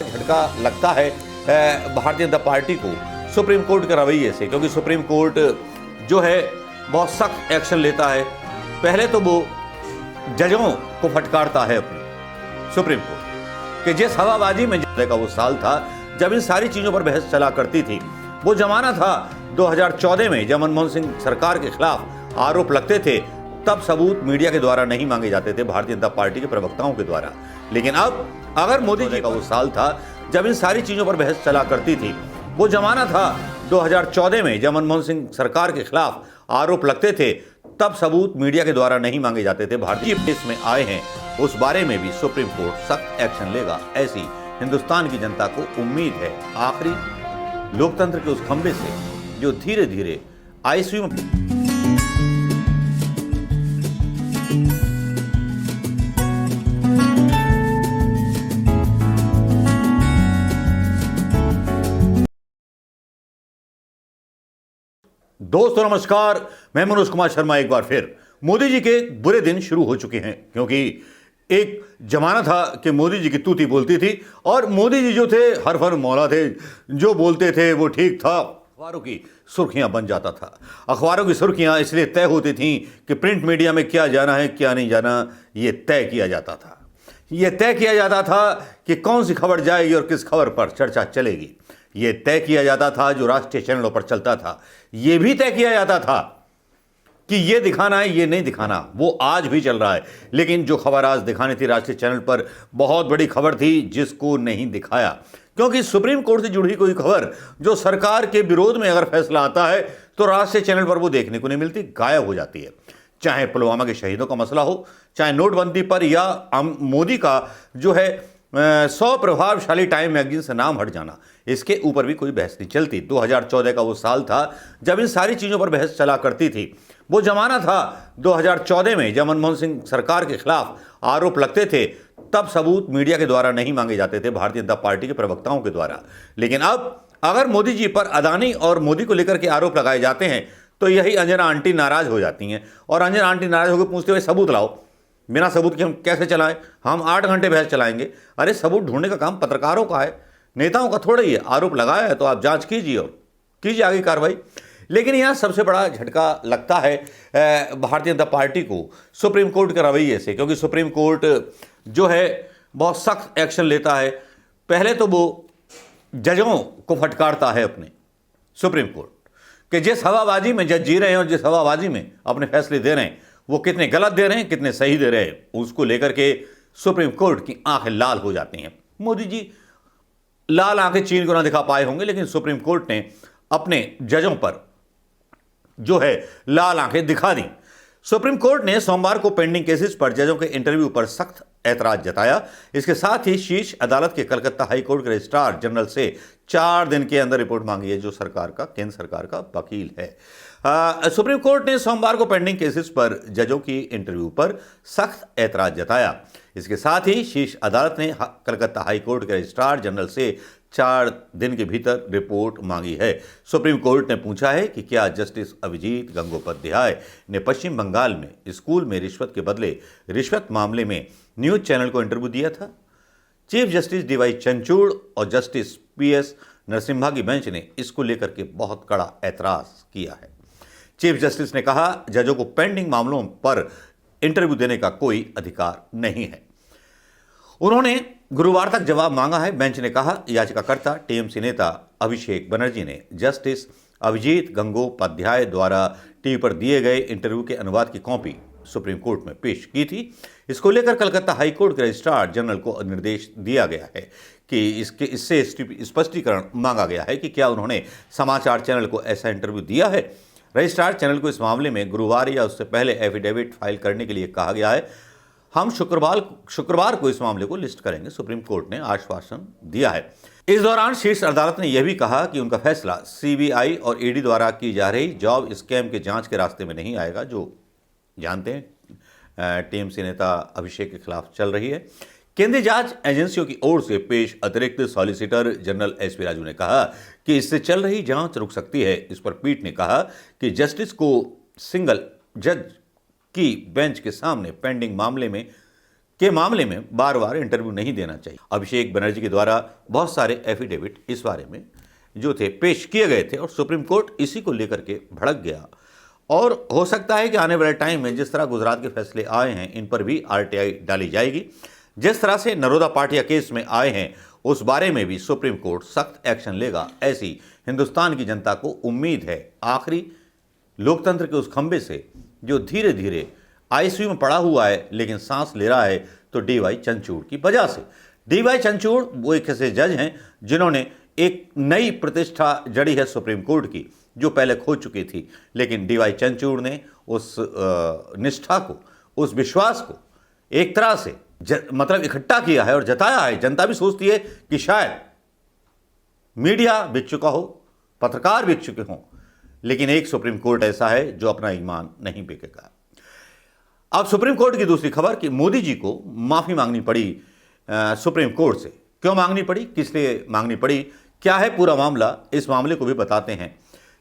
झटका लगता है भारतीय जनता पार्टी को सुप्रीम कोर्ट के रवैये से, क्योंकि सुप्रीम कोर्ट जो है बहुत सख्त एक्शन लेता है। पहले तो वो जजों को फटकारता है अपनी सुप्रीम कोर्ट कि जिस हवाबाजी में का वो साल था जब इन सारी चीजों पर बहस चला करती थी। वो जमाना था 2014 में जब मनमोहन सिंह सरकार के खिलाफ आरोप लगते थे, तब सबूत मीडिया के द्वारा नहीं मांगे जाते थे, भारतीय जनता पार्टी के प्रवक्ताओं के द्वारा। लेकिन अब अगर मोदी जी का वो साल था जब इन सारी चीजों पर बहस चला करती थी। वो जमाना था 2014 में जब मनमोहन सिंह सरकार के खिलाफ आरोप लगते थे, तब सबूत मीडिया के द्वारा नहीं मांगे जाते थे। भारतीय प्रेस में आए हैं, उस बारे में भी सुप्रीम कोर्ट सख्त एक्शन लेगा, ऐसी हिंदुस्तान की जनता को उम्मीद है। आखिरी लोकतंत्र के उस खंभे से जो धीरे धीरे आईसीयू में दोस्तों नमस्कार, मैं मनोज कुमार शर्मा एक बार फिर। मोदी जी के बुरे दिन शुरू हो चुके हैं, क्योंकि एक जमाना था कि मोदी जी की तूती बोलती थी और मोदी जी जो थे हर फर मौला थे, जो बोलते थे वो ठीक था। अखबारों की सुर्खियां बन जाता था। अखबारों की सुर्खियां इसलिए तय होती थीं कि प्रिंट मीडिया में क्या जाना है क्या नहीं जाना, ये तय किया जाता था। ये तय किया जाता था कि कौन सी खबर जाएगी और किस खबर पर चर्चा चलेगी। ये तय किया जाता था जो राष्ट्रीय चैनलों पर चलता था। ये भी तय किया जाता था कि ये दिखाना है ये नहीं दिखाना। वो आज भी चल रहा है, लेकिन जो खबर आज दिखानी थी राष्ट्रीय चैनल पर बहुत बड़ी खबर थी जिसको नहीं दिखाया, क्योंकि सुप्रीम कोर्ट से जुड़ी कोई खबर जो सरकार के विरोध में अगर फैसला आता है तो राष्ट्रीय चैनल पर वो देखने को नहीं मिलती, गायब हो जाती है। चाहे पुलवामा के शहीदों का मसला हो, चाहे नोटबंदी पर, या मोदी का जो है 100 प्रभावशाली टाइम मैगजीन से नाम हट जाना, इसके ऊपर भी कोई बहस नहीं चलती। 2014 का वो साल था जब इन सारी चीज़ों पर बहस चला करती थी। वो जमाना था 2014 में जब मनमोहन सिंह सरकार के खिलाफ आरोप लगते थे, तब सबूत मीडिया के द्वारा नहीं मांगे जाते थे, भारतीय जनता पार्टी के प्रवक्ताओं के द्वारा। लेकिन अब अगर मोदी जी पर अदानी और मोदी को लेकर के आरोप लगाए जाते हैं तो यही अंजना आंटी नाराज हो जाती हैं और अंजना आंटी नाराज होकर पूछते हुए सबूत लाओ। बिना सबूत के हम कैसे चलाएं? हम 8 घंटे बहस चलाएंगे। अरे सबूत ढूंढने का काम पत्रकारों का है, नेताओं का थोड़ा ही है। आरोप लगाया है तो आप जांच कीजिए और कीजिए आगे कार्रवाई। लेकिन यहाँ सबसे बड़ा झटका लगता है भारतीय जनता पार्टी को सुप्रीम कोर्ट के रवैये से, क्योंकि सुप्रीम कोर्ट जो है बहुत सख्त एक्शन लेता है। पहले तो वो जजों को फटकारता है अपने सुप्रीम कोर्ट कि जिस हवाबाजी में जज जी रहे हैं और जिस हवाबाजी में अपने फैसले दे रहे हैं वो कितने गलत दे रहे हैं कितने सही दे रहे हैं, उसको लेकर के सुप्रीम कोर्ट की आंखें लाल हो जाती हैं। मोदी जी लाल आंखें चीन को ना दिखा पाए होंगे, लेकिन सुप्रीम कोर्ट ने अपने जजों पर जो है लाल आंखें दिखा दी। सुप्रीम कोर्ट ने सोमवार को पेंडिंग केसेस पर जजों के इंटरव्यू पर सख्त ऐतराज जताया। इसके साथ ही शीर्ष अदालत के कलकत्ता हाईकोर्ट के रजिस्ट्रार जनरल से 4 दिन के अंदर रिपोर्ट मांगी है, जो केंद्र सरकार का वकील है। सुप्रीम कोर्ट ने सोमवार को पेंडिंग केसेस पर जजों की इंटरव्यू पर सख्त ऐतराज जताया। इसके साथ ही शीर्ष अदालत ने कलकत्ता हाईकोर्ट के रजिस्ट्रार जनरल से 4 दिन के भीतर रिपोर्ट मांगी है। सुप्रीम कोर्ट ने पूछा है कि क्या जस्टिस अभिजीत गंगोपाध्याय ने पश्चिम बंगाल में स्कूल में रिश्वत के बदले रिश्वत मामले में न्यूज चैनल को इंटरव्यू दिया था। चीफ जस्टिस डीवाई चंद्रचूड़ और जस्टिस पीएस नरसिम्हा की बेंच ने इसको लेकर के बहुत कड़ा ऐतराज किया है। चीफ जस्टिस ने कहा जजों को पेंडिंग मामलों पर इंटरव्यू देने का कोई अधिकार नहीं है। उन्होंने गुरुवार तक जवाब मांगा है। बेंच ने कहा याचिकाकर्ता टीएमसी नेता अभिषेक बनर्जी ने जस्टिस अभिजीत गंगोपाध्याय द्वारा टीवी पर दिए गए इंटरव्यू के अनुवाद की कॉपी सुप्रीम कोर्ट में पेश की थी। इसको लेकर कलकत्ता हाईकोर्ट के रजिस्ट्रार जनरल को निर्देश दिया गया है कि इससे स्पष्टीकरण मांगा गया है कि क्या उन्होंने समाचार चैनल को ऐसा इंटरव्यू दिया है। रजिस्ट्रार चैनल को इस मामले में गुरुवार या उससे पहले एफिडेविट फाइल करने के लिए कहा गया है। हम शुक्रवार को इस मामले को लिस्ट करेंगे, सुप्रीम कोर्ट ने आश्वासन दिया है। इस दौरान शीर्ष अदालत ने यह भी कहा कि उनका फैसला सीबीआई और ईडी द्वारा की जा रही जॉब स्कैम के जांच के रास्ते में नहीं आएगा, जो जानते हैं टीएमसी नेता अभिषेक के खिलाफ चल रही है। केंद्रीय जांच एजेंसियों की ओर से पेश अतिरिक्त सॉलिसिटर जनरल एसपी राजू ने कहा कि इससे चल रही जांच रुक सकती है। इस पर पीठ ने कहा कि जस्टिस को सिंगल जज की बेंच के सामने पेंडिंग मामले में के मामले में बार बार इंटरव्यू नहीं देना चाहिए। अभिषेक बनर्जी के द्वारा बहुत सारे एफिडेविट इस बारे में जो थे पेश किए गए थे और सुप्रीम कोर्ट इसी को लेकर के भड़क गया। और हो सकता है कि आने वाले टाइम में जिस तरह गुजरात के फैसले आए हैं इन पर भी आरटीआई डाली जाएगी। जिस तरह से नरोदा पाटिया केस में आए हैं उस बारे में भी सुप्रीम कोर्ट सख्त एक्शन लेगा, ऐसी हिंदुस्तान की जनता को उम्मीद है। आखिरी लोकतंत्र के उस खंबे से जो धीरे धीरे आईसीयू में पड़ा हुआ है लेकिन सांस ले रहा है, तो डीवाई चंद्रचूड़ की वजह से। डीवाई चंद्रचूड़ वो एक ऐसे जज हैं जिन्होंने एक नई प्रतिष्ठा जड़ी है सुप्रीम कोर्ट की, जो पहले खो चुकी थी। लेकिन डीवाई चंद्रचूड़ ने उस निष्ठा को, उस विश्वास को एक तरह से मतलब इकट्ठा किया है और जताया है। जनता भी सोचती है कि शायद मीडिया बिक चुका हो, पत्रकार बिक चुके हों, लेकिन एक सुप्रीम कोर्ट ऐसा है जो अपना ईमान नहीं बिकेगा। अब सुप्रीम कोर्ट की दूसरी खबर कि मोदी जी को माफी मांगनी पड़ी सुप्रीम कोर्ट से। क्यों मांगनी पड़ी, किस लिए मांगनी पड़ी, क्या है पूरा मामला, इस मामले को भी बताते हैं।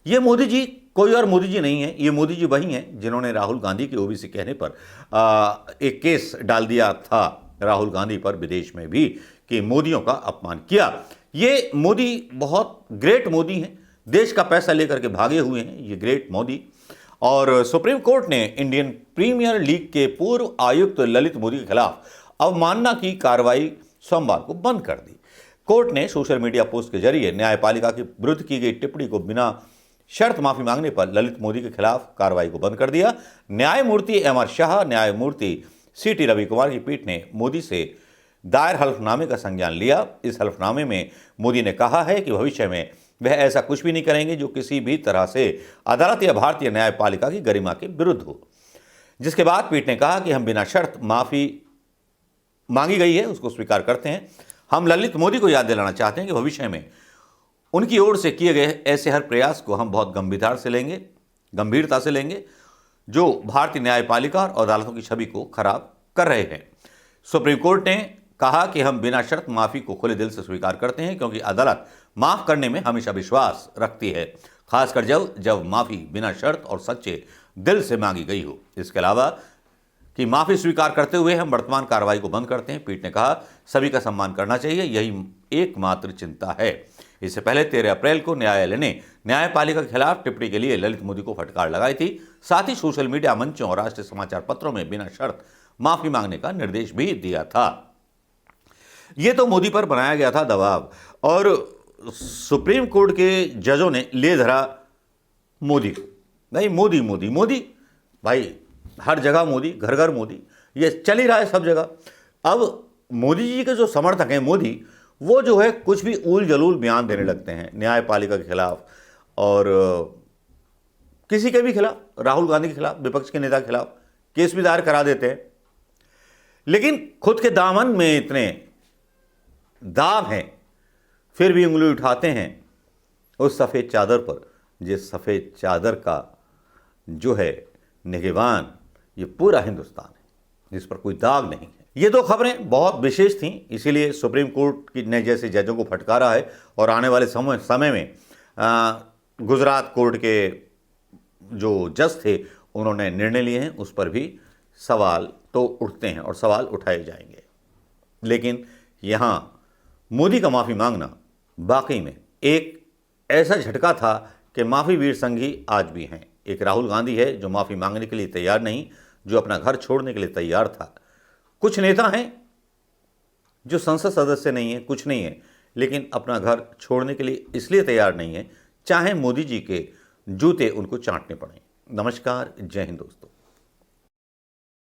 ये मोदी जी कोई और मोदी जी नहीं है, ये मोदी जी वही हैं जिन्होंने राहुल गांधी के ओबीसी कहने पर एक केस डाल दिया था राहुल गांधी पर विदेश में भी कि मोदियों का अपमान किया। ये मोदी बहुत ग्रेट मोदी हैं, देश का पैसा लेकर के भागे हुए हैं ये ग्रेट मोदी। और सुप्रीम कोर्ट ने इंडियन प्रीमियर लीग के पूर्व आयुक्त ललित मोदी के खिलाफ अवमानना की कार्रवाई सोमवार को बंद कर दी। कोर्ट ने सोशल मीडिया पोस्ट के जरिए न्यायपालिका के विरुद्ध की गई टिप्पणी को बिना शर्त माफी मांगने पर ललित मोदी के खिलाफ कार्रवाई को बंद कर दिया। न्यायमूर्ति एमआर शाह, न्यायमूर्ति सीटी रवि कुमार की पीठ ने मोदी से दायर हल्फनामे का संज्ञान लिया। इस हल्फनामे में मोदी ने कहा है कि भविष्य में वह ऐसा कुछ भी नहीं करेंगे जो किसी भी तरह से अदालत या भारतीय न्यायपालिका की गरिमा के विरुद्ध हो। जिसके बाद पीठ ने कहा कि हम बिना शर्त माफी मांगी गई है उसको स्वीकार करते हैं। हम ललित मोदी को याद दिलाना चाहते हैं कि भविष्य में उनकी ओर से किए गए ऐसे हर प्रयास को हम बहुत गंभीरता से लेंगे जो भारतीय न्यायपालिका और अदालतों की छवि को खराब कर रहे हैं। सुप्रीम कोर्ट ने कहा कि हम बिना शर्त माफी को खुले दिल से स्वीकार करते हैं क्योंकि अदालत माफ करने में हमेशा विश्वास रखती है, खासकर जब माफी बिना शर्त और सच्चे दिल से मांगी गई हो। इसके अलावा कि माफी स्वीकार करते हुए हम वर्तमान कार्रवाई को बंद करते हैं। पीठ ने कहा सभी का सम्मान करना चाहिए, यही एकमात्र चिंता है। इससे पहले 13 अप्रैल को न्यायालय ने न्यायपालिका के खिलाफ टिप्पणी के लिए ललित मोदी को फटकार लगाई थी। साथ ही सोशल मीडिया मंचों और राष्ट्रीय समाचार पत्रों में बिना शर्त माफी मांगने का निर्देश भी दिया था। यह तो मोदी पर बनाया गया था दबाव और सुप्रीम कोर्ट के जजों ने ले धरा मोदी को। नहीं, मोदी मोदी मोदी भाई, हर जगह मोदी, घर घर मोदी, ये चल ही रहा है सब जगह। अब मोदी जी के जो समर्थक हैं मोदी, वो जो है कुछ भी ऊल जलूल बयान देने लगते हैं न्यायपालिका के खिलाफ और किसी के भी खिलाफ, राहुल गांधी के खिलाफ, विपक्ष के नेता के खिलाफ केस भी दायर करा देते हैं। लेकिन खुद के दामन में इतने दाव हैं फिर भी उंगली उठाते हैं उस सफ़ेद चादर पर, जिस सफ़ेद चादर का जो है निगहबान ये पूरा हिंदुस्तान है, जिस पर कोई दाग नहीं है। ये दो खबरें बहुत विशेष थीं, इसीलिए सुप्रीम कोर्ट ने जैसे जजों को फटकारा है और आने वाले समय में गुजरात कोर्ट के जो जज थे उन्होंने निर्णय लिए हैं, उस पर भी सवाल तो उठते हैं और सवाल उठाए जाएंगे। लेकिन यहाँ मोदी का माफ़ी मांगना वाकई में एक ऐसा झटका था कि माफ़ी वीर संघी आज भी हैं। एक राहुल गांधी है जो माफ़ी मांगने के लिए तैयार नहीं, जो अपना घर छोड़ने के लिए तैयार था। कुछ नेता हैं जो संसद सदस्य नहीं है, कुछ नहीं है, लेकिन अपना घर छोड़ने के लिए इसलिए तैयार नहीं है चाहे मोदी जी के जूते उनको चाटने पड़े। नमस्कार, जय हिंद दोस्तों।